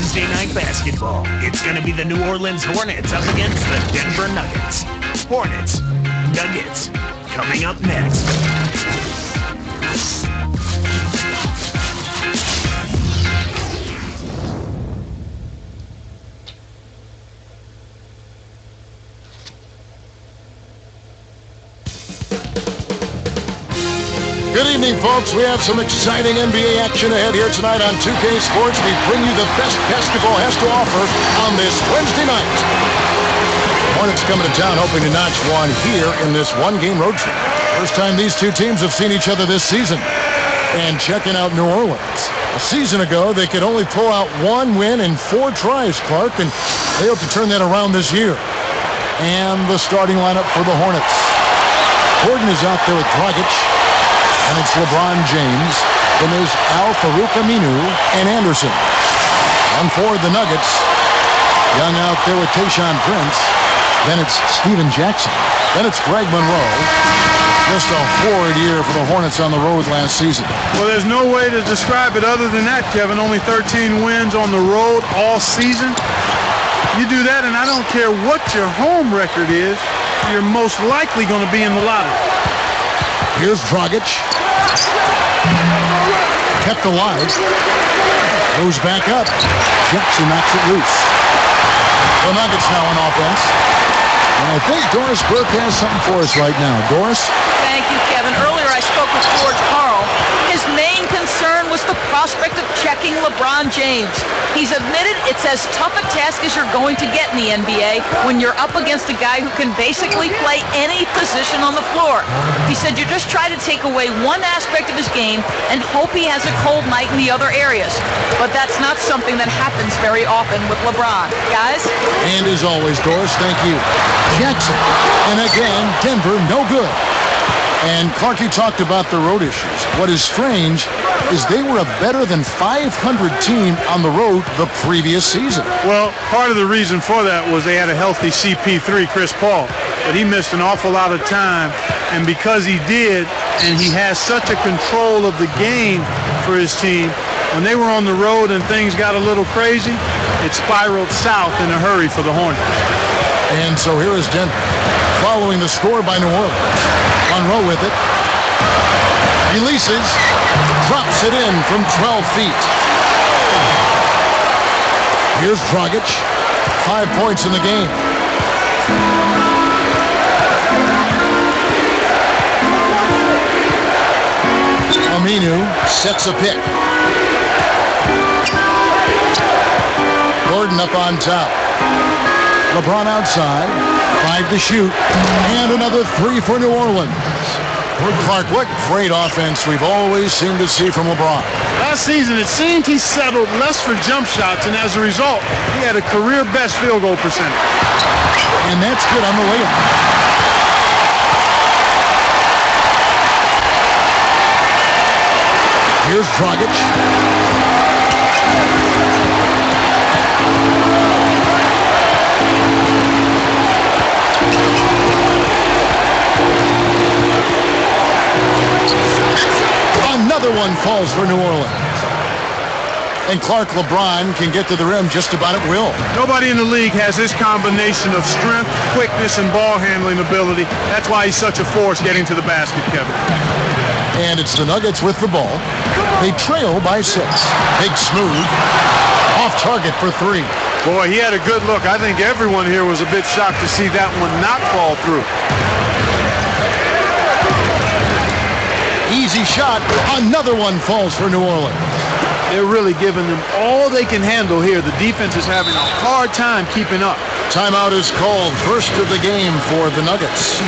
Wednesday night basketball. It's going to be the New Orleans Hornets up against the Denver Nuggets. Hornets, Nuggets, coming up next. Good evening, folks. We have some exciting NBA action ahead here tonight on 2K Sports. We bring you the best basketball has to offer on this Wednesday night. Hornets coming to town hoping to notch one here in this one-game road trip. First time these two teams have seen each other this season. And checking out New Orleans. A season ago, they could only pull out one win in 4 tries, Clark, and they hope to turn that around this year. And the starting lineup for the Hornets. Gordan is out there with Dragic. And it's LeBron James. Then there's Aminu and Anderson. On forward, the Nuggets. Young out there with Tayshaun Prince. Then it's Steven Jackson. Then it's Greg Monroe. Just a horrid year for the Hornets on the road last season. Well, there's no way to describe it other than that, Kevin. Only 13 wins on the road all season. You do that, and I don't care what your home record is, you're most likely going to be in the lottery. Here's Dragic. Kept alive. Goes back up. Jackson knocks it loose. The Nuggets now on offense. And I think Doris Burke has something for us right now. Doris? Thank you, Kevin. Earlier I spoke with George Karl. His main concern was the prospect of checking LeBron James. He's admitted it's as tough a task as you're going to get in the NBA when you're up against a guy who can basically play any position on the floor. He said you just try to take away one aspect of his game and hope he has a cold night in the other areas. But that's not something that happens very often with LeBron. Guys? And as always, Doris, thank you. Jackson. And again, Denver, no good. And Clark, you talked about the road issues. What is strange is they were a better than 500 team on the road the previous season. Well, part of the reason for that was they had a healthy CP3, Chris Paul. But he missed an awful lot of time. And because he did, and he has such a control of the game for his team, when they were on the road and things got a little crazy, it spiraled south in a hurry for the Hornets. And so here is Denver following the score by New Orleans. Monroe with it. Releases. Drops it in from 12 feet. Here's Dragic. 5 points in the game. Aminu sets a pick. Gordan up on top. LeBron outside. 5 to shoot. And another 3 for New Orleans. Clark, what great offense we've always seemed to see from LeBron. Last season, it seemed he settled less for jump shots, and as a result, he had a career-best field goal percentage. And that's good on the layup. Here's Dragic. Another one falls for New Orleans. And Clark, LeBron can get to the rim just about at will. Nobody in the league has this combination of strength, quickness, and ball handling ability. That's why he's such a force getting to the basket, Kevin. And it's the Nuggets with the ball. They trail by 6. Big smooth. Off target for 3. Boy, he had a good look. I think everyone here was a bit shocked to see that one not fall through. Easy shot. Another one falls for New Orleans. They're really giving them all they can handle here. The defense is having a hard time keeping up. Timeout is called. First of the game for the Nuggets.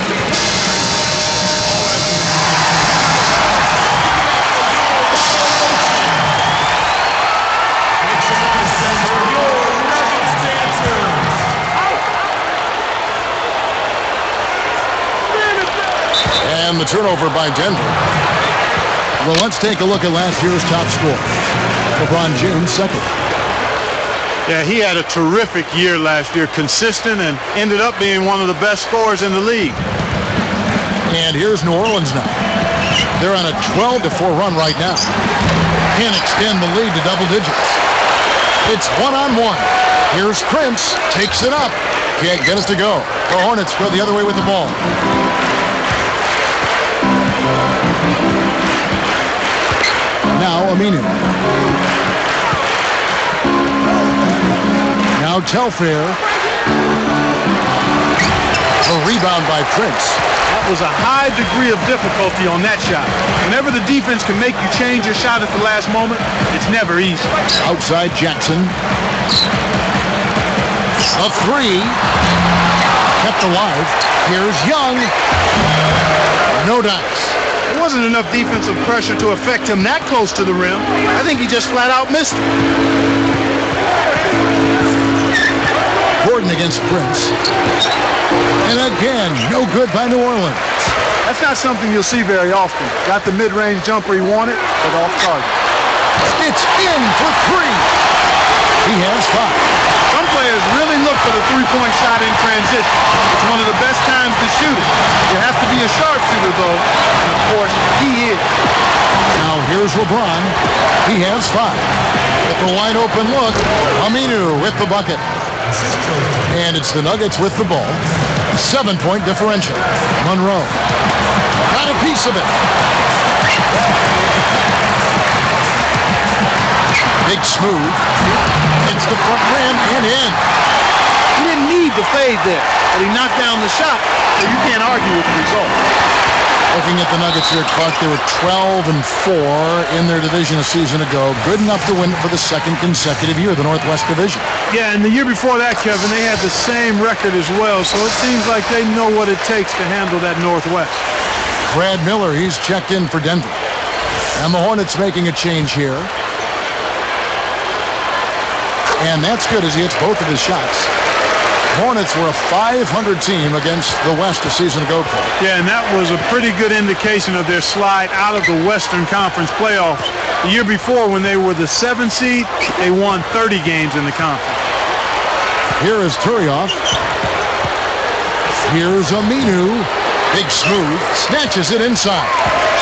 And the turnover by Denver. Well, let's take a look at last year's top scorer. LeBron James, second. Yeah, he had a terrific year last year, consistent, and ended up being one of the best scorers in the league. And here's New Orleans now. They're on a 12-4 run right now. Can't extend the lead to double digits. It's one-on-one. Here's Prince. Takes it up. Can't get it to go. The Hornets go the other way with the ball. Now Aminu. Now Telfair. A rebound by Prince. That was a high degree of difficulty on that shot. Whenever the defense can make you change your shot at the last moment, it's never easy. Outside Jackson. A three. Kept alive. Here's Young. No Dunks. There wasn't enough defensive pressure to affect him that close to the rim. I think he just flat out missed it. Gordan against Prince. And again, no good by New Orleans. That's not something you'll see very often. Got the mid-range jumper he wanted, but off target. It's in for three. He has five. Some players really look for the three-point shot in transition. It's one of the best times to shoot it. You have to be a sharpshooter, though. And, of course, he is. Now here's LeBron. He has five. With the wide-open look, Aminu with the bucket. And it's the Nuggets with the ball. 7-point differential. Monroe got a piece of it. Big smooth. It's the front rim and in. He didn't need the fade there, but he knocked down the shot, so you can't argue with the result. Looking at the Nuggets here, Clark, they were 12-4 in their division a season ago. Good enough to win it for the second consecutive year, the Northwest Division. Yeah, and the year before that, Kevin, they had the same record as well, so it seems like they know what it takes to handle that Northwest. Brad Miller, he's checked in for Denver. And the Hornets making a change here. And that's good as he hits both of his shots. Hornets were a 500 team against the West a season ago, Paul. Yeah, and that was a pretty good indication of their slide out of the Western Conference playoffs. The year before, when they were the 7th seed, they won 30 games in the conference. Here is Turioff. Here's Aminu. Big smooth. Snatches it inside.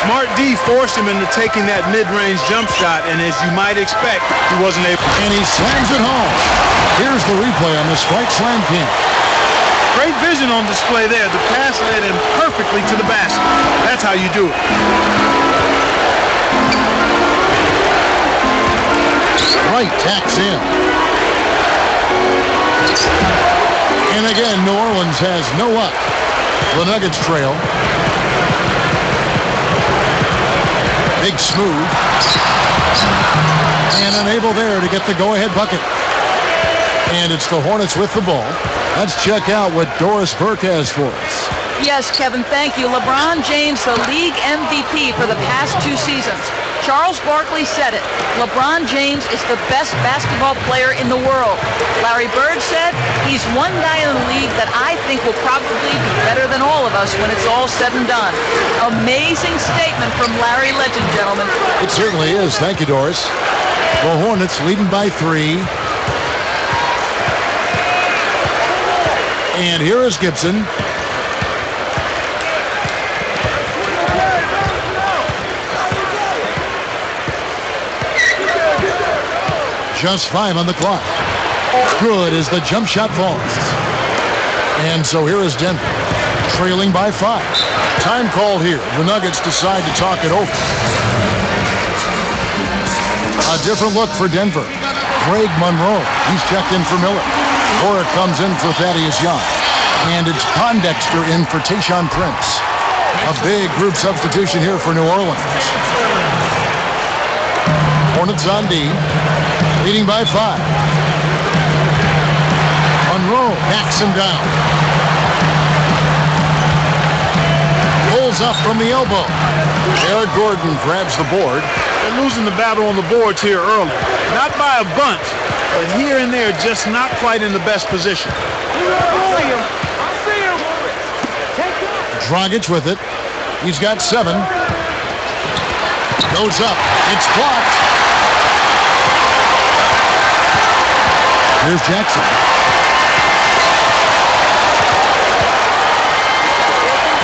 Smart D forced him into taking that mid-range jump shot, and as you might expect, he wasn't able. And he slams it home. Here's the replay on the strike slam king. Great vision on display there. The pass led him perfectly to the basket. That's how you do it. Wright tacks in. And again, New Orleans has no luck. The Nuggets trail. Big smooth. And unable there to get the go-ahead bucket. And it's the Hornets with the ball. Let's check out what Doris Burke has for us. Yes, Kevin, thank you. LeBron James, the league MVP for the past 2 seasons. Charles Barkley said it. LeBron James is the best basketball player in the world. Larry Bird said he's one guy in the league that I think will probably be better than all of us when it's all said and done. Amazing statement from Larry Legend, gentlemen. It certainly is. Thank you, Doris. The Hornets leading by 3. And here is Gibson. Just 5 on the clock. Good as the jump shot falls. And so here is Denver, trailing by 5. Time called here. The Nuggets decide to talk it over. A different look for Denver. Greg Monroe, he's checked in for Miller. Cora comes in for Thaddeus Young. And it's Pondexter in for Tayshaun Prince. A big group substitution here for New Orleans. Hornets on D, leading by 5. Monroe backs him down. Pulls up from the elbow. Eric Gordan grabs the board. They're losing the battle on the boards here early. Not by a bunch, but here and there, just not quite in the best position. Dragic with it. He's got 7. Goes up. It's blocked. Here's Jackson.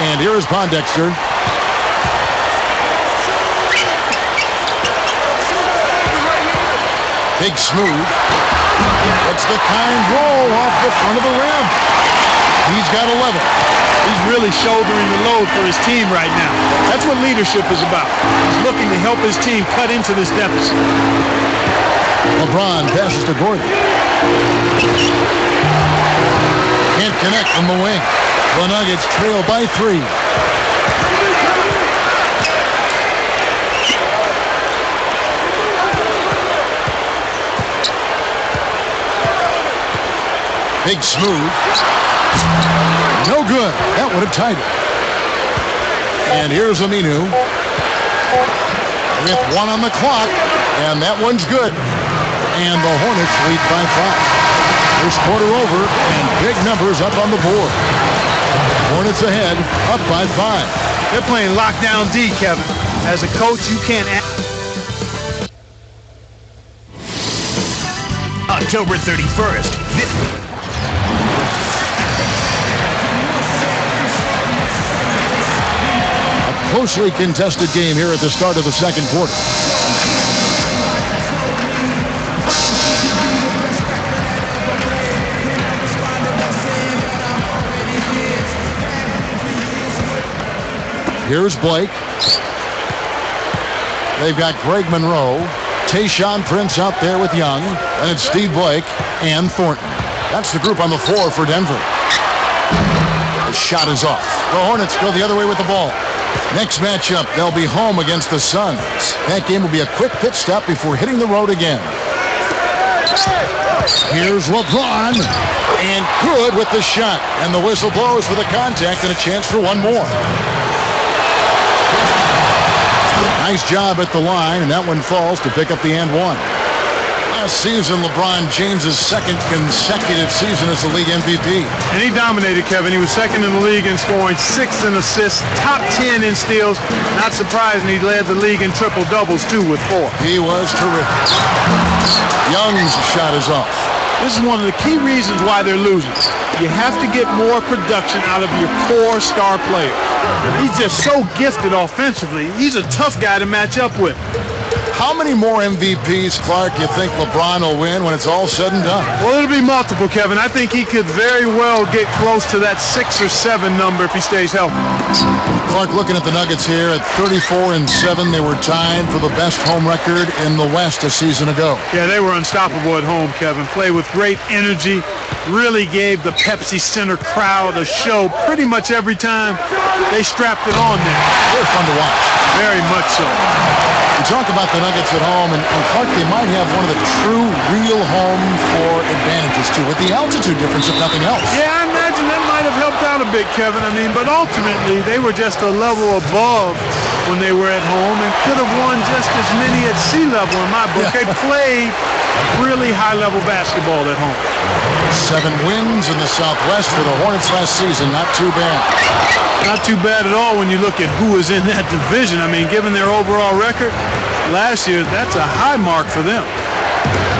And here is Pondexter. Big smooth. It's the kind roll off the front of the rim. He's got 11. He's really shouldering the load for his team right now. That's what leadership is about. He's looking to help his team cut into this deficit. LeBron passes to Gordan. Can't connect from the wing. The Nuggets trail by 3. Big smooth. No good. That would have tied it. And here's Aminu with 1 on the clock. And that one's good. And the Hornets lead by 5. First quarter over, and big numbers up on the board. Hornets ahead, up by 5. They're playing lockdown D, Kevin. As a coach, you can't October 31st. Closely contested game here at the start of the second quarter. Here's Blake. They've got Greg Monroe, Tayshaun Prince out there with Young, and it's Steve Blake and Thornton. That's the group on the floor for Denver. The shot is off. The Hornets go the other way with the ball. Next matchup, they'll be home against the Suns. That game will be a quick pit stop before hitting the road again. Here's LeBron, and good with the shot. And the whistle blows for the contact and a chance for one more. Nice job at the line, and that one falls to pick up the and one. Last season, LeBron James' second consecutive season as the league MVP. And he dominated, Kevin. He was second in the league in scoring, 6th in assists, top 10 in steals. Not surprising he led the league in triple-doubles, too, with 4. He was terrific. Young's shot is off. This is one of the key reasons why they're losing. You have to get more production out of your core star player. He's just so gifted offensively. He's a tough guy to match up with. How many more MVPs, Clark, you think LeBron will win when it's all said and done? Well, it'll be multiple, Kevin. I think he could very well get close to that 6 or 7 number if he stays healthy. Clark, looking at the Nuggets here at 34-7, they were tied for the best home record in the West a season ago. Yeah, they were unstoppable at home, Kevin. Played with great energy. Really gave the Pepsi Center crowd a show pretty much every time they strapped it on there. They're fun to watch. Very much so. We talk about the Nuggets at home, and Clark, they might have one of the true, real home floor advantages, too, with the altitude difference, if nothing else. Yeah, I imagine that might have helped out a bit, Kevin. But ultimately, they were just a level above when they were at home and could have won just as many at sea level in my book. Yeah. They played really high-level basketball at home. 7 wins in the Southwest for the Hornets last season. Not too bad. Not too bad at all when you look at who was in that division. Given their overall record last year, that's a high mark for them.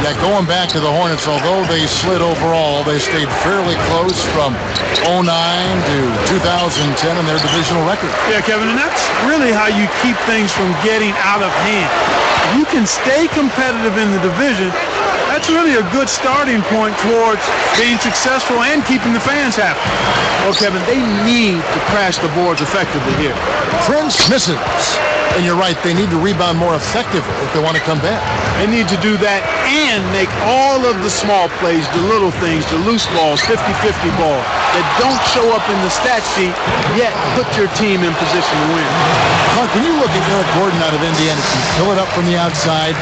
Yeah, going back to the Hornets, although they slid overall, they stayed fairly close from 2009 to 2010 in their divisional record. Yeah, Kevin, and that's really how you keep things from getting out of hand. If you can stay competitive in the division, that's really a good starting point towards being successful and keeping the fans happy. Well, Kevin, they need to crash the boards effectively here. Prince misses. And you're right, they need to rebound more effectively if they want to come back. They need to do that and make all of the small plays, the little things, the loose balls, 50-50 balls that don't show up in the stat sheet, yet put your team in position to win. Clark, when you look at Eric Gordan out of Indiana, he can fill it up from the outside,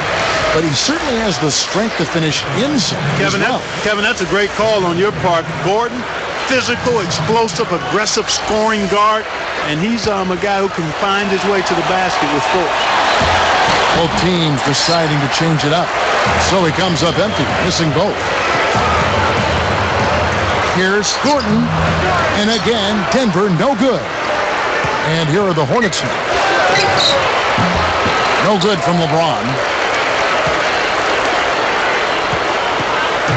but he certainly has the strength to finish inside Kevin, as well. Kevin, that's a great call on your part. Gordan, physical, explosive, aggressive scoring guard, and he's a guy who can find his way to the basket with force. Both teams deciding to change it up. So he comes up empty, missing both. Here's Gordan, and again, Denver, no good. And here are the Hornets now. No good from LeBron.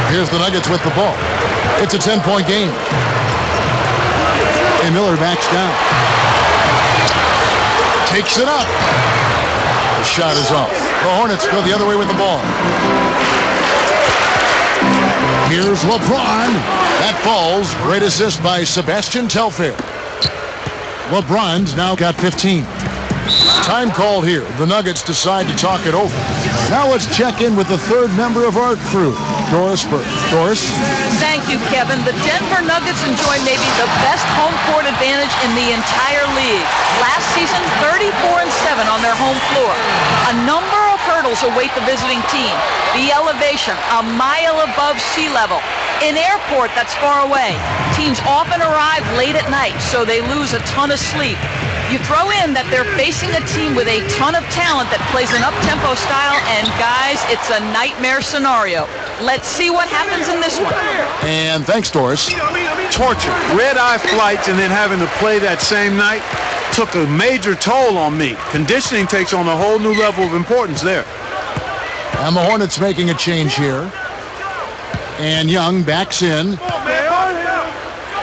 Here's the Nuggets with the ball. It's a 10-point game. And Miller backs down. Takes it up. The shot is off. The Hornets go the other way with the ball. Here's LeBron. That falls. Great assist by Sebastian Telfair. LeBron's now got 15. Time called here. The Nuggets decide to talk it over. Now let's check in with the third member of our crew, Doris Burke. Doris? Thank you, Kevin. The Denver Nuggets enjoy maybe the best home court advantage in the entire league. Last season, 34-7 on their home floor. A number of hurdles await the visiting team. The elevation, a mile above sea level. An airport that's far away. Teams often arrive late at night, so they lose a ton of sleep. You throw in that they're facing a team with a ton of talent that plays an up-tempo style, and guys, it's a nightmare scenario. Let's see what happens in this one. And thanks, Doris. Torture, red-eye flights, and then having to play that same night took a major toll on me. Conditioning takes on a whole new level of importance there. And the Hornets making a change here. And Young backs in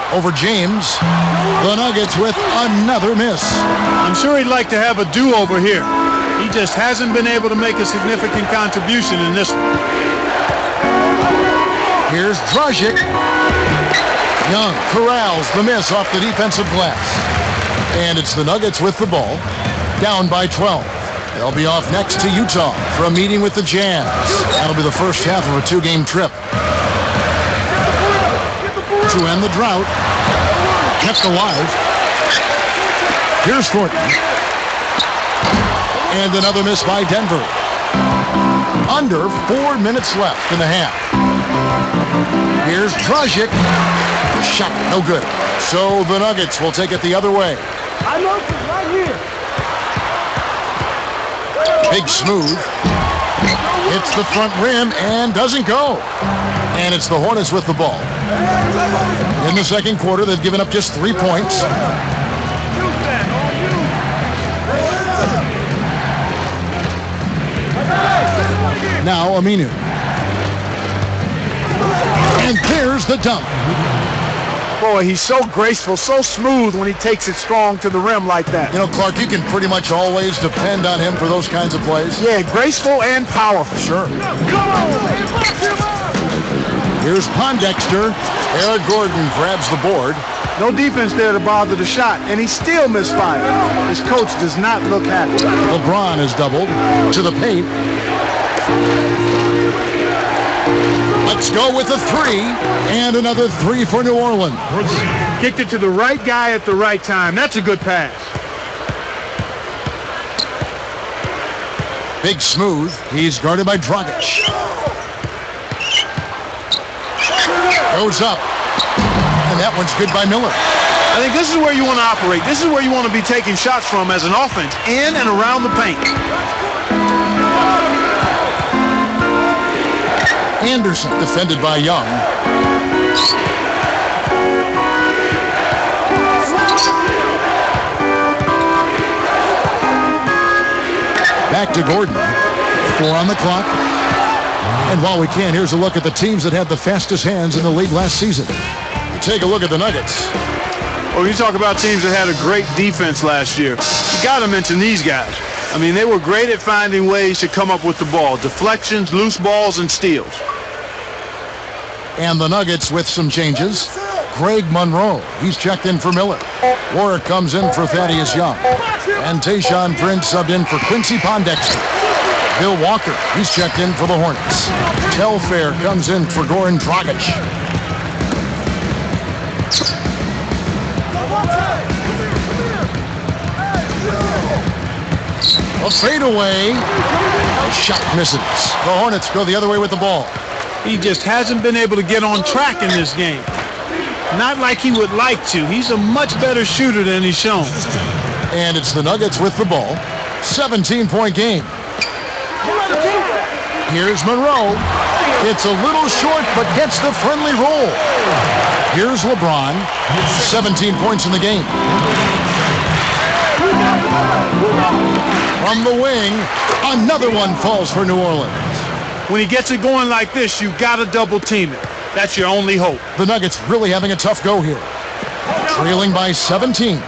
over James. The Nuggets with another miss. I'm sure he'd like to have a do-over here. He just hasn't been able to make a significant contribution in this one. Here's Dragic. Young corrals the miss off the defensive glass. And it's the Nuggets with the ball, down by 12. They'll be off next to Utah for a meeting with the Jazz. That'll be the first half of a two-game trip. To end the drought, kept alive. Here's Thornton. And another miss by Denver. Under 4 minutes left in the half. Here's Dragic. Shot, no good. So the Nuggets will take it the other way. I know it's right here. Big Smooth. Hits the front rim and doesn't go. And it's the Hornets with the ball. In the second quarter, they've given up just 3 points. Now Aminu. And there's the dunk. Boy, he's so graceful, so smooth when he takes it strong to the rim like that. You know, Clark, you can pretty much always depend on him for those kinds of plays. Yeah, graceful and powerful. Sure. Here's Pondexter. Eric Gordan grabs the board. No defense there to bother the shot, and he still misfired. His coach does not look happy. LeBron is doubled to the paint. Let's go with a three, and another three for New Orleans. Kicked it to the right guy at the right time. That's a good pass. Big Smooth. He's guarded by Dragic. Goes up. And that one's good by Miller. I think this is where you want to operate. This is where you want to be taking shots from as an offense, in and around the paint. Anderson defended by Young. Back to Gordan. 4 on the clock. And while we can, here's a look at the teams that had the fastest hands in the league last season. Take a look at the Nuggets. Well, you talk about teams that had a great defense last year. You got to mention these guys. I mean, they were great at finding ways to come up with the ball. Deflections, loose balls, and steals. And the Nuggets with some changes. Greg Monroe, he's checked in for Miller. Warwick comes in for Thaddeus Young. And Tayshaun Prince subbed in for Quincy Pondexter. Bill Walker, he's checked in for the Hornets. Telfair comes in for Goran Dragic. A fadeaway. Shot misses. The Hornets go the other way with the ball. He just hasn't been able to get on track in this game. Not like he would like to. He's a much better shooter than he's shown. And it's the Nuggets with the ball. 17-point game. Here's Monroe. It's a little short, but gets the friendly roll. Here's LeBron. 17 points in the game. From the wing, another one falls for New Orleans. When he gets it going like this, you've got to double team it. That's your only hope. The Nuggets really having a tough go here. Trailing by 17.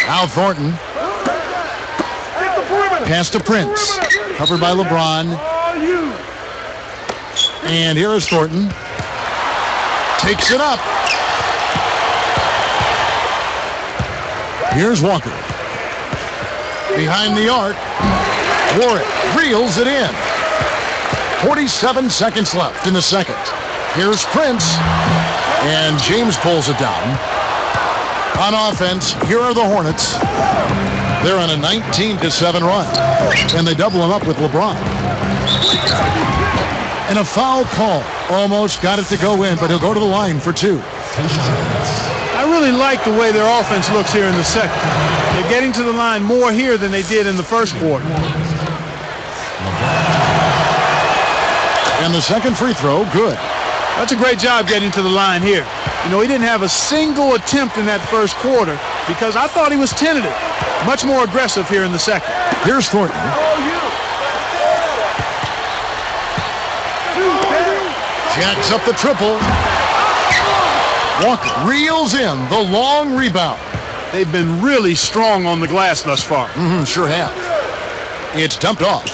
Now Thornton. Pass to Prince. Covered by LeBron. And here is Thornton. takes it up. Here's Walker. Behind the arc. Warren reels it in. 47 seconds left in the second. Here's Prince. And James pulls it down. On offense, here are the Hornets. They're on a 19-7 run. And they double him up with LeBron. And a foul call. Almost got it to go in, but he'll go to the line for two. I really like the way their offense looks here in the second. They're getting to the line more here than they did in the first quarter. And the second free throw, good. That's a great job getting to the line here. You know, he didn't have a single attempt in that first quarter because I thought he was tentative. Much more aggressive here in the second. Here's Thornton. Jacks up the triple. Walker reels in the long rebound. They've been really strong on the glass thus far. Sure have. It's dumped off.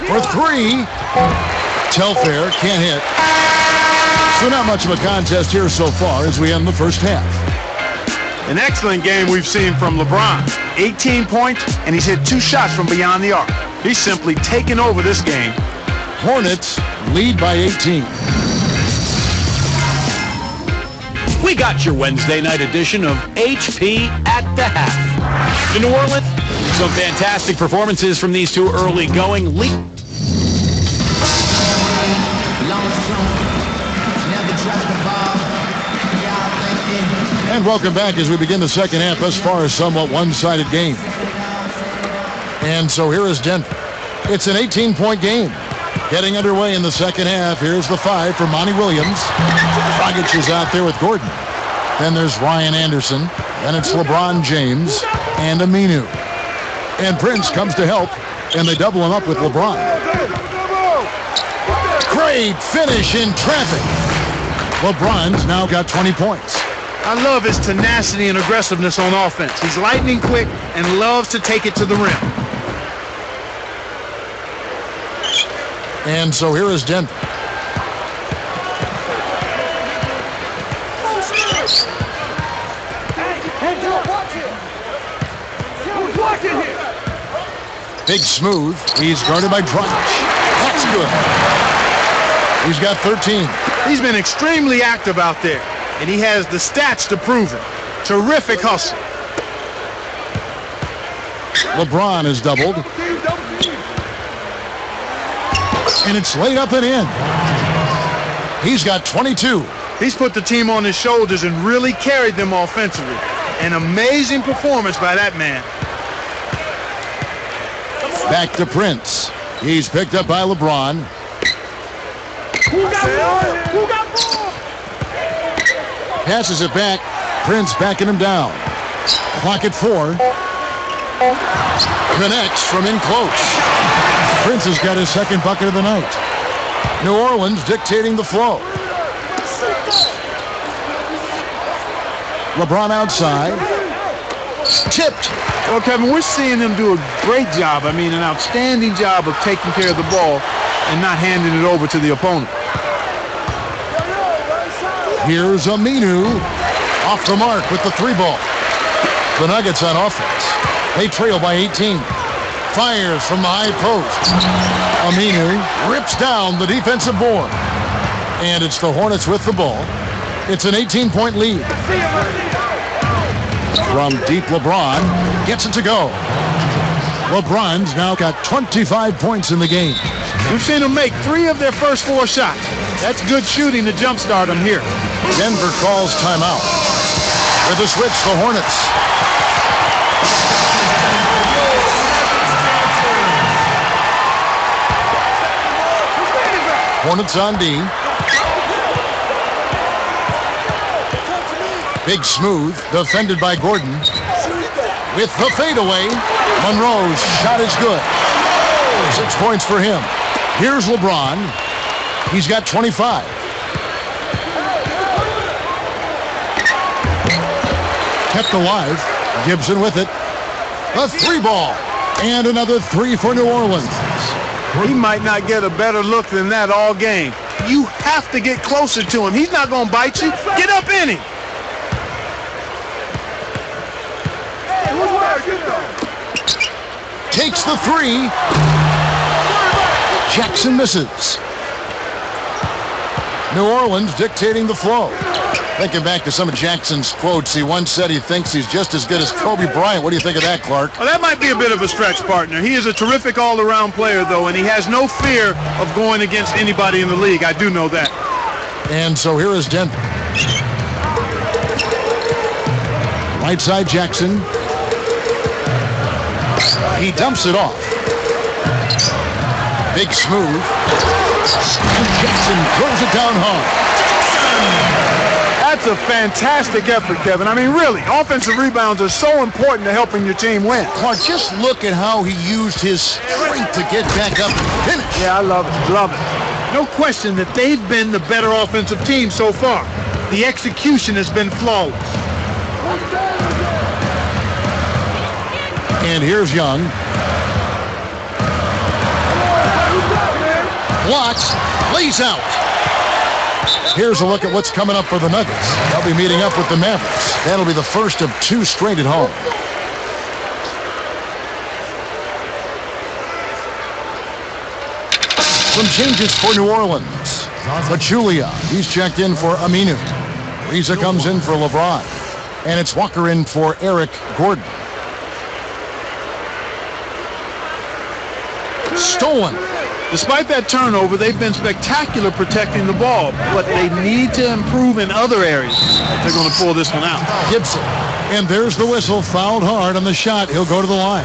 For three. Telfair can't hit. So not much of a contest here so far as we end the first half. An excellent game we've seen from LeBron. 18 points, and he's hit 2 shots from beyond the arc. He's simply taken over this game. Hornets lead by 18. We got your Wednesday night edition of HP at the Half. In New Orleans, some fantastic performances from these two early going league. And welcome back as we begin the second half. Thus far, a somewhat one-sided game. And so here is Denver. It's an 18-point game. Getting underway in the second half. Here's the 5 for Monty Williams. Dragic is out there with Gordan. Then there's Ryan Anderson. Then it's LeBron James and Aminu. And Prince comes to help, and they double him up with LeBron. Great finish in traffic. LeBron's now got 20 points. I love his tenacity and aggressiveness on offense. He's lightning quick and loves to take it to the rim. And so here is Denver. Big Smooth. He's guarded by Dragic. That's good. He's got 13. He's been extremely active out there, and he has the stats to prove it. Terrific hustle. LeBron is doubled. And it's laid up and in. He's got 22. He's put the team on his shoulders and really carried them offensively. An amazing performance by that man. Back to Prince. He's picked up by LeBron. Passes it back. Prince backing him down. Clock at 4. Connects from in close. Prince has got his second bucket of the night. New Orleans dictating the flow. LeBron outside. Tipped. Well, Kevin, we're seeing them do a great job. I mean, an outstanding job of taking care of the ball and not handing it over to the opponent. Here's Aminu. Off the mark with the 3 ball. The Nuggets on offense. They trail by 18. Fires from the high post. Aminu rips down the defensive board. And it's the Hornets with the ball. It's an 18-point lead. From deep, LeBron gets it to go. LeBron's now got 25 points in the game. We've seen them make 3 of their first 4 shots. That's good shooting to jumpstart them here. Denver calls timeout. With the switch, the Hornets. Hornets on D. Big Smooth, defended by Gordan. With the fadeaway, Monroe's shot is good. 6 points for him. Here's LeBron. He's got 25. Kept alive. Gibson with it. A 3 ball. And another 3 for New Orleans. He might not get a better look than that all game. You have to get closer to him. He's not going to bite you. Get up in him. Takes the three. Jackson misses. New Orleans dictating the flow. Thinking back to some of Jackson's quotes, he once said he thinks he's just as good as Kobe Bryant. What do you think of that, Clark? Well, that might be a bit of a stretch, partner. He is a terrific all-around player, though, and he has no fear of going against anybody in the league. I do know that. And so here is Denver. Right side Jackson. He dumps it off. Big smooth. And Jackson throws it down hard. That's a fantastic effort, Kevin. I mean, really, offensive rebounds are so important to helping your team win. Clark, just look at how he used his strength to get back up and finish. Yeah, I love it. Love it. No question that they've been the better offensive team so far. The execution has been flawless. And here's Young. Blocks, lays out. Here's a look at what's coming up for the Nuggets. They'll be meeting up with the Mavericks. That'll be the first of two straight at home. Some changes for New Orleans. Pachulia, he's checked in for Aminu. Riza comes in for LeBron. And it's Walker in for Eric Gordan. Stolen. Despite that turnover, they've been spectacular protecting the ball, but they need to improve in other areas. They're going to pull this one out. Gibson. And there's the whistle. Fouled hard on the shot. He'll go to the line.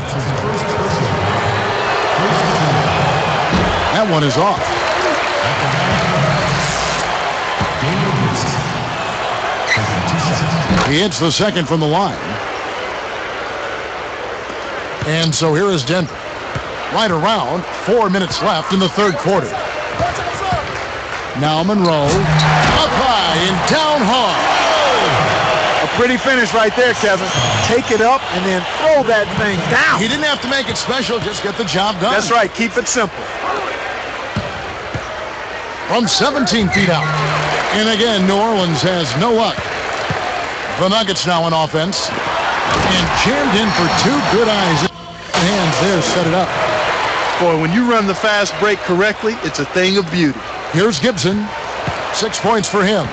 That one is off. He hits the second from the line. And so here is Denver. Right around 4 minutes left in the third quarter. Now Monroe. Up high and down hard. A pretty finish right there, Kevin. Take it up and then throw that thing down. He didn't have to make it special, just get the job done. That's right. Keep it simple. From 17 feet out. And again, New Orleans has no luck. The Nuggets now on offense. And jammed in for two good eyes. Hands there, set it up. Boy, when you run the fast break correctly, it's a thing of beauty. Here's Gibson. 6 points for him.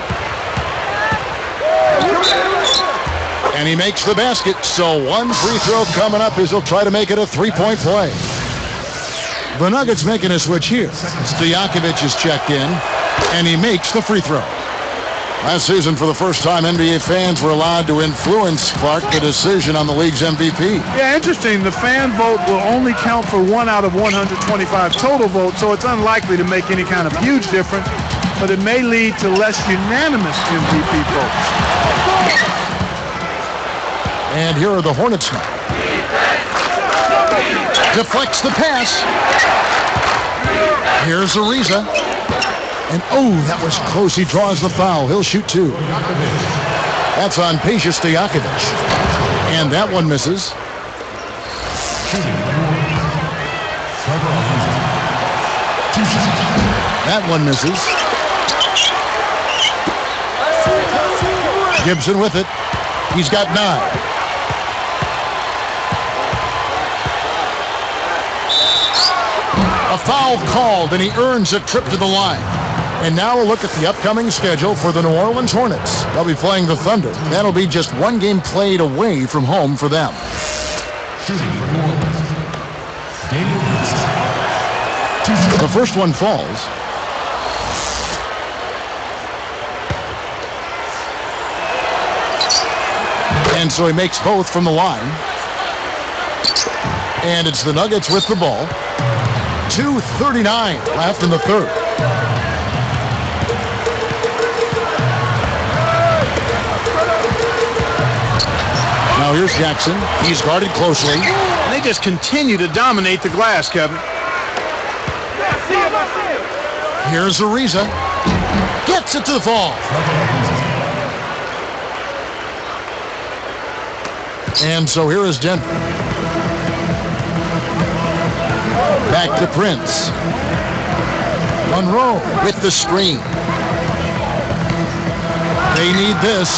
And he makes the basket. So one free throw coming up as he'll try to make it a three-point play. The Nuggets making a switch here. Stojakovic is checked in, and he makes the free throw. Last season, for the first time, NBA fans were allowed to influence, Clark, the decision on the league's MVP. Yeah, interesting. The fan vote will only count for 1 out of 125 total votes, so it's unlikely to make any kind of huge difference, but it may lead to less unanimous MVP votes. And here are the Hornets now. Deflects the pass. Here's Ariza. And, oh, that was close. He draws the foul. He'll shoot two. That's on Peja Stojakovic. And that one misses. That one misses. Gibson with it. He's got 9. A foul called, and he earns a trip to the line. And now a look at the upcoming schedule for the New Orleans Hornets. They'll be playing the Thunder. That'll be just one game played away from home for them. The first one falls. And so he makes both from the line. And it's the Nuggets with the ball. 2:39 left in the third. Now here's Jackson. He's guarded closely. And they just continue to dominate the glass, Kevin. Here's Ariza. Gets it to the fall. And so here is Denver. Back to Prince. Monroe with the screen. They need this.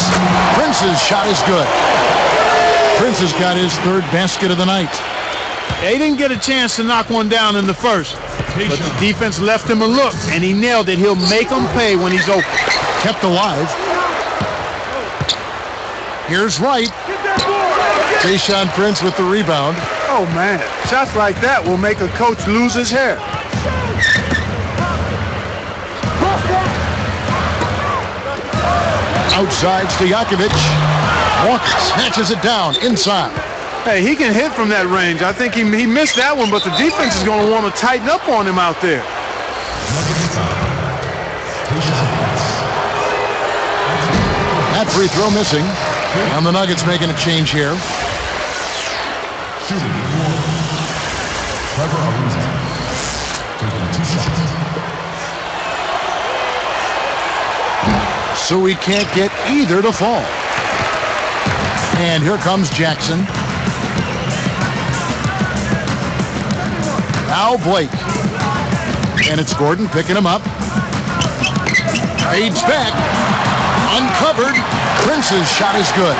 Prince's shot is good. Prince has got his third basket of the night. They didn't get a chance to knock one down in the first, but the defense left him a look, and he nailed it. He'll make them pay when he's open. Kept alive. Here's Wright. Tayshaun Prince with the rebound. Oh, man. Shots like that will make a coach lose his hair. Outside, Stojakovic. Walker snatches it down inside. Hey, he can hit from that range. I think he missed that one, but the defense is going to want to tighten up on him out there. That free throw missing. And the Nuggets making a change here. So we can't get either to fall. And here comes Jackson. Now Blake. And it's Gordan picking him up. Fades back. Uncovered. Prince's shot is good.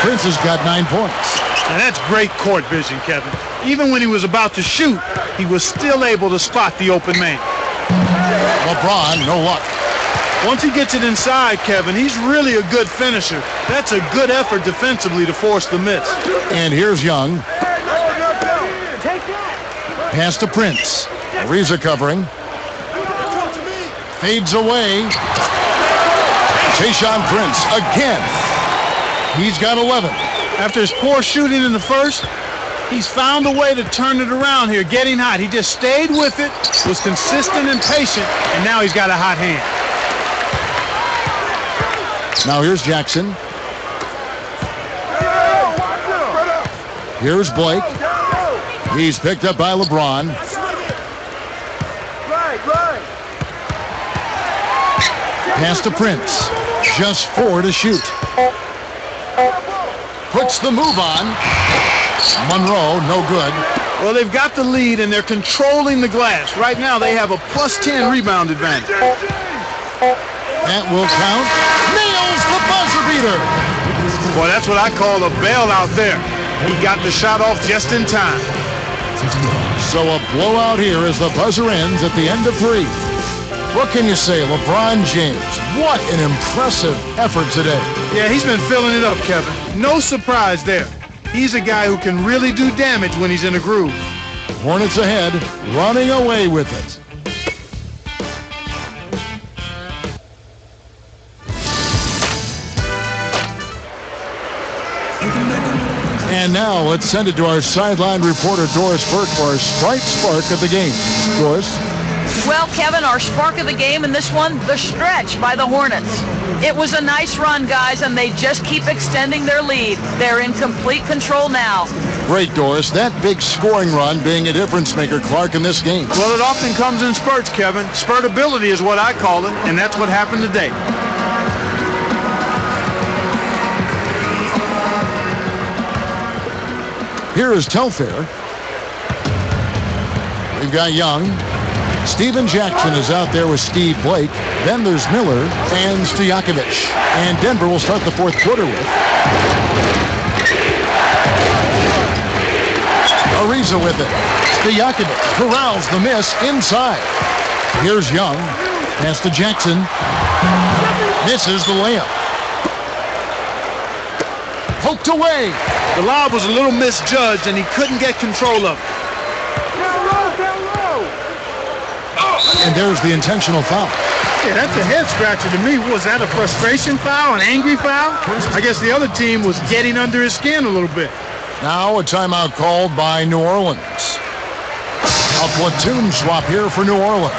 Prince has got 9 points. Now that's great court vision, Kevin. Even when he was about to shoot, he was still able to spot the open man. LeBron, no luck. Once he gets it inside, Kevin, he's really a good finisher. That's a good effort defensively to force the miss. And here's Young. Pass to Prince. Ariza covering. Fades away. Tayshaun Prince again. He's got 11. After his poor shooting in the first, he's found a way to turn it around here, getting hot. He just stayed with it, was consistent and patient, and now he's got a hot hand. Now here's Jackson. Here's Blake. He's picked up by LeBron. Pass to Prince. Just 4 to shoot. Puts the move on. Monroe, no good. Well, they've got the lead, and they're controlling the glass. Right now, they have a +10 rebound advantage. That will count. Nails the buzzer beater. Boy, that's what I call a bailout there. He got the shot off just in time. So a blowout here as the buzzer ends at the end of 3. What can you say, LeBron James? What an impressive effort today. Yeah, he's been filling it up, Kevin. No surprise there. He's a guy who can really do damage when he's in a groove. Hornets ahead, running away with it. And now let's send it to our sideline reporter, Doris Burke, for our Sprite Spark of the game. Doris? Well, Kevin, our spark of the game in this one, the stretch by the Hornets. It was a nice run, guys, and they just keep extending their lead. They're in complete control now. Great, Doris. That big scoring run being a difference maker, Clark, in this game. Well, it often comes in spurts, Kevin. Spurtability is what I call it, and that's what happened today. Here is Telfair. We've got Young. Steven Jackson is out there with Steve Blake. Then there's Miller and Stojakovic. And Denver will start the fourth quarter with Ariza with it. Stojakovic corrals the miss inside. Here's Young. Pass to Jackson. Misses the layup. Poked away. The lob was a little misjudged, and he couldn't get control of it. And there's the intentional foul. Yeah, that's a head scratcher to me. Was that a frustration foul, an angry foul? I guess the other team was getting under his skin a little bit. Now a timeout called by New Orleans. A platoon swap here for New Orleans.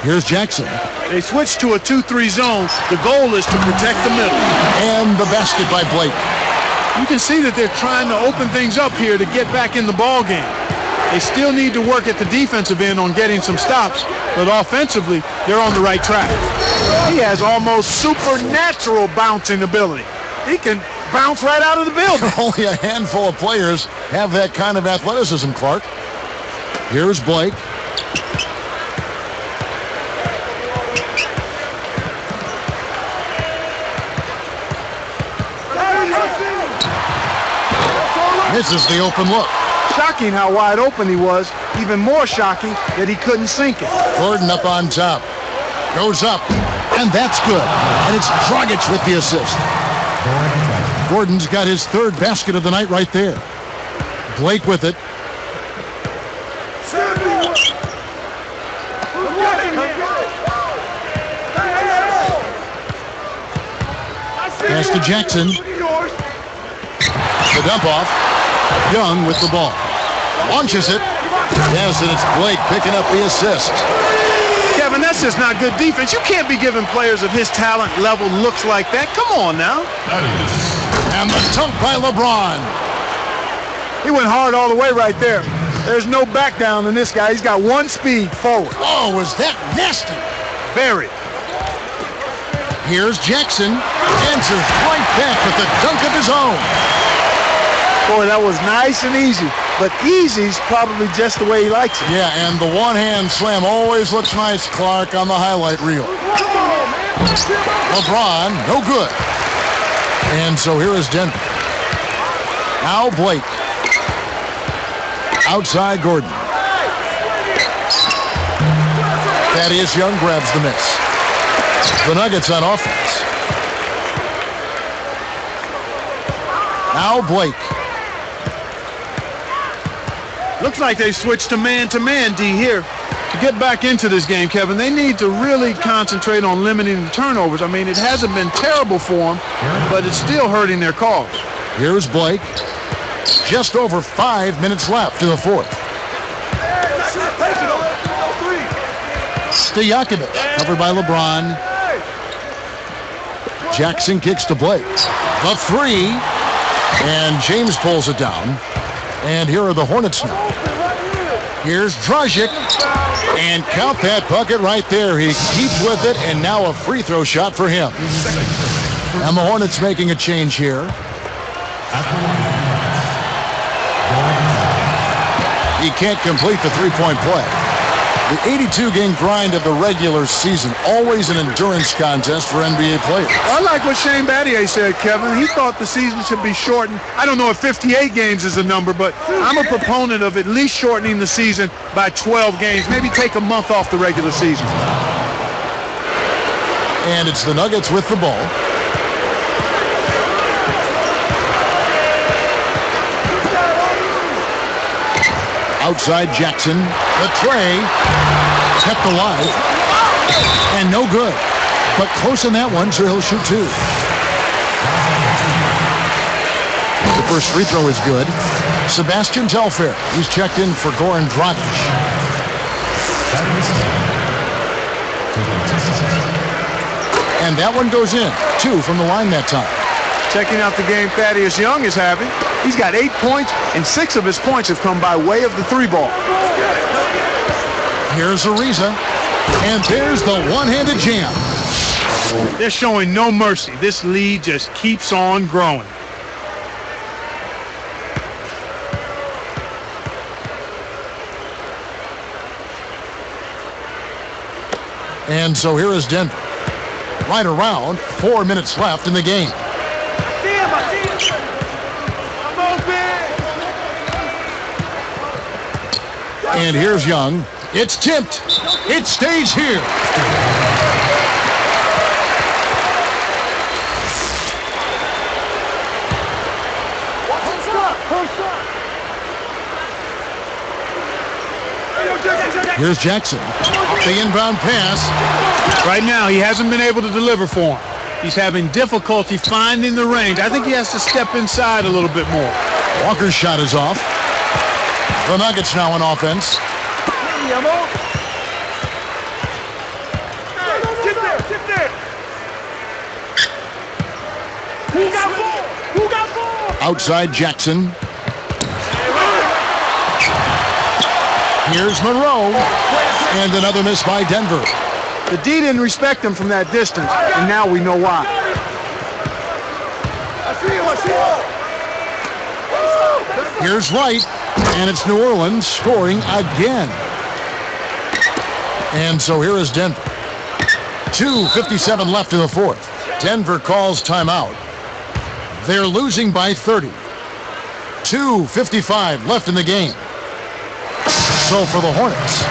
Here's Jackson. They switched to a 2-3 zone. The goal is to protect the middle. And the basket by Blake. You can see that they're trying to open things up here to get back in the ball game. They still need to work at the defensive end on getting some stops, but offensively, they're on the right track. He has almost supernatural bouncing ability. He can bounce right out of the building. Only a handful of players have that kind of athleticism, Clark. Here's Blake. Misses the open look. Shocking how wide open he was. Even more shocking that he couldn't sink it. Gordan up on top. Goes up. And that's good. And it's Dragic with the assist. Gordan's got his third basket of the night right there. Blake with it. Pass to Jackson. The dump off. Young with the ball. Launches it. Yes, and it's Blake picking up the assist. Kevin, that's just not good defense. You can't be giving players of his talent level looks like that. Come on now. And the dunk by LeBron. He went hard all the way right there. There's no back down in this guy. He's got one speed forward. Oh, was that nasty? Very. Here's Jackson. Answers right back with a dunk of his own. Boy, that was nice and easy. But easy's probably just the way he likes it. Yeah, and the one-hand slam always looks nice, Clark, on the highlight reel. LeBron, no good. And so here is Denver. Now Blake. Outside Gordan. Thaddeus Young grabs the miss. The Nuggets on offense. Now Blake. Looks like they switched to man-to-man, D, here. To get back into this game, Kevin, they need to really concentrate on limiting the turnovers. I mean, it hasn't been terrible for them, but it's still hurting their cause. Here's Blake. Just over 5 minutes left in the fourth. Stojakovic, covered by LeBron. Jackson kicks to Blake. The three. And James pulls it down. And here are the Hornets now. Here's Dragic. And count that bucket right there. He keeps with it, and now a free throw shot for him. And the Hornets making a change here. He can't complete the three-point play. The 82-game grind of the regular season, always an endurance contest for NBA players. I like what Shane Battier said, Kevin. He thought the season should be shortened. I don't know if 58 games is a number, but I'm a proponent of at least shortening the season by 12 games. Maybe take a month off the regular season. And it's the Nuggets with the ball. Outside Jackson. The tray kept alive. And no good. But close on that one, so he'll shoot two. The first free throw is good. Sebastian Telfair. He's checked in for Goran Dragic. And that one goes in. 2 from the line that time. Checking out the game Thaddeus Young is having. He's got 8 points, and 6 of his points have come by way of the three ball. Here's Ariza. And there's the one-handed jam. They're showing no mercy. This lead just keeps on growing. And so here is Denver. Right around 4 minutes left in the game. And here's Young. It's tipped. It stays here. Here's Jackson. The inbound pass. Right now, he hasn't been able to deliver for him. He's having difficulty finding the range. I think he has to step inside a little bit more. Walker's shot is off. The Nuggets now on offense. Get there. Who got ball? Outside Jackson. Here's Monroe. And another miss by Denver. The D didn't respect him from that distance, and now we know why. Here's Wright, and it's New Orleans scoring again. And so here is Denver. 2:57 left in the fourth. Denver calls timeout. They're losing by 30. 2:55 left in the game. So for the Hornets,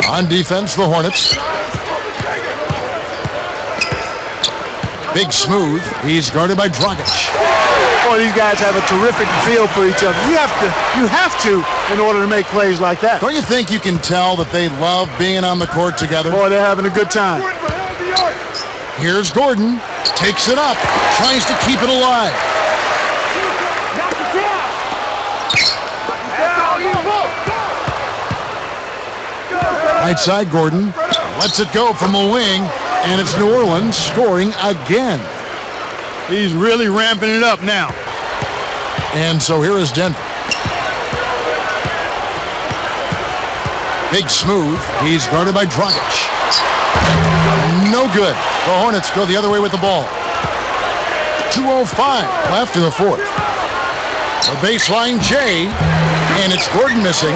on defense, the Hornets. Big Smooth. He's guarded by Dragic. Boy, these guys have a terrific feel for each other. You have to in order to make plays like that. Don't you think you can tell that they love being on the court together? Boy, they're having a good time. Here's Gordan. Takes it up. Tries to keep it alive. Right side, Gordan lets it go from the wing, and it's New Orleans scoring again. He's really ramping it up now. And so here is Denver. Big Smooth. He's guarded by Dragic. No good. The Hornets go the other way with the ball. 2:05 left in the fourth. The baseline J, and it's Gordan missing.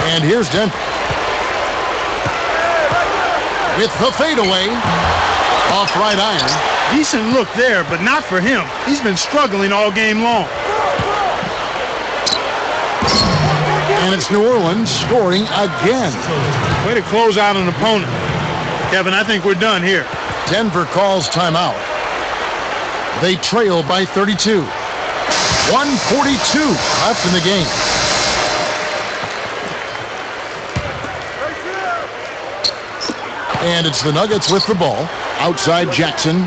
And here's Denver with the fadeaway off right iron. Decent look there, but not for him. He's been struggling all game long. And it's New Orleans scoring again. Way to close out an opponent. Kevin, I think we're done here. Denver calls timeout. They trail by 32. 1:42 left in the game. And it's the Nuggets with the ball. Outside, Jackson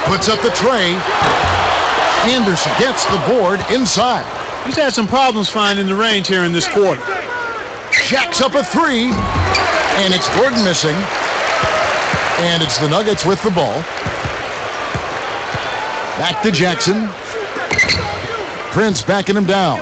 puts up the tray. Anderson gets the board inside. He's had some problems finding the range here in this quarter. Jacks up a three. And it's Gordan missing. And it's the Nuggets with the ball. Back to Jackson. Prince backing him down.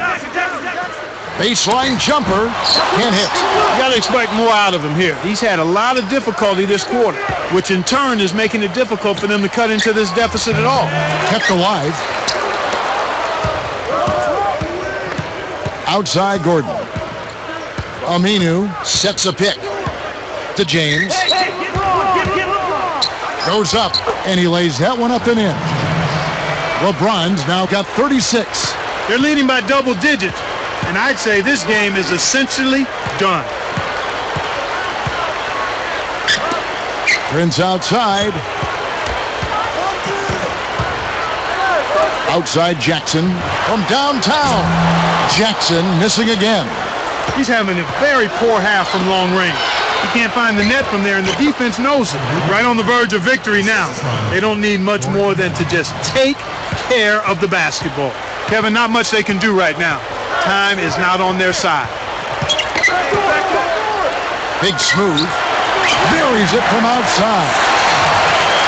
Baseline jumper. Can't hit. You got to expect more out of him here. He's had a lot of difficulty this quarter, which in turn is making it difficult for them to cut into this deficit at all. Kept alive. Outside, Gordan. Aminu sets a pick to James. Goes up, and he lays that one up and in. LeBron's now got 36. They're leading by double digits, and I'd say this game is essentially done. Prince outside. Outside, Jackson from downtown. Jackson missing again. He's having a very poor half from long range. He can't find the net from there, and the defense knows it. Right on the verge of victory now. They don't need much more than to just take care of the basketball. Kevin, not much they can do right now. Time is not on their side. Big Smooth buries it from outside.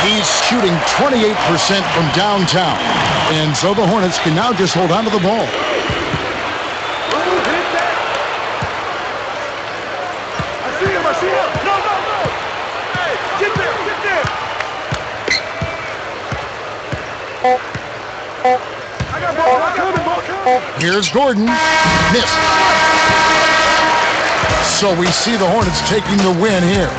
He's shooting 28% from downtown. And so the Hornets can now just hold on to the ball. Here's Gordan. Missed. So we see the Hornets taking the win here.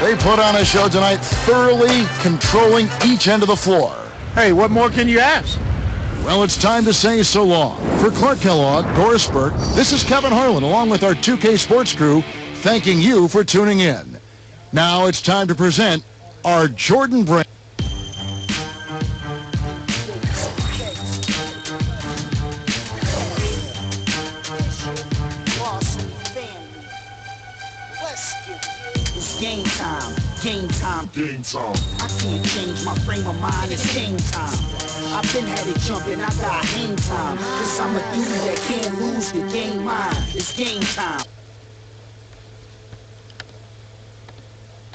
They put on a show tonight, thoroughly controlling each end of the floor. Hey, what more can you ask? Well, it's time to say so long. For Clark Kellogg, Doris Burke, this is Kevin Harlan, along with our 2K Sports crew, thanking you for tuning in. Now it's time to present our Jordan Brand. Game time, game time, game time. I can't change my frame of mind, it's game time. I've been had it jumping, I got hang time. Cause I'm a dude that can't lose the game mine. It's game time.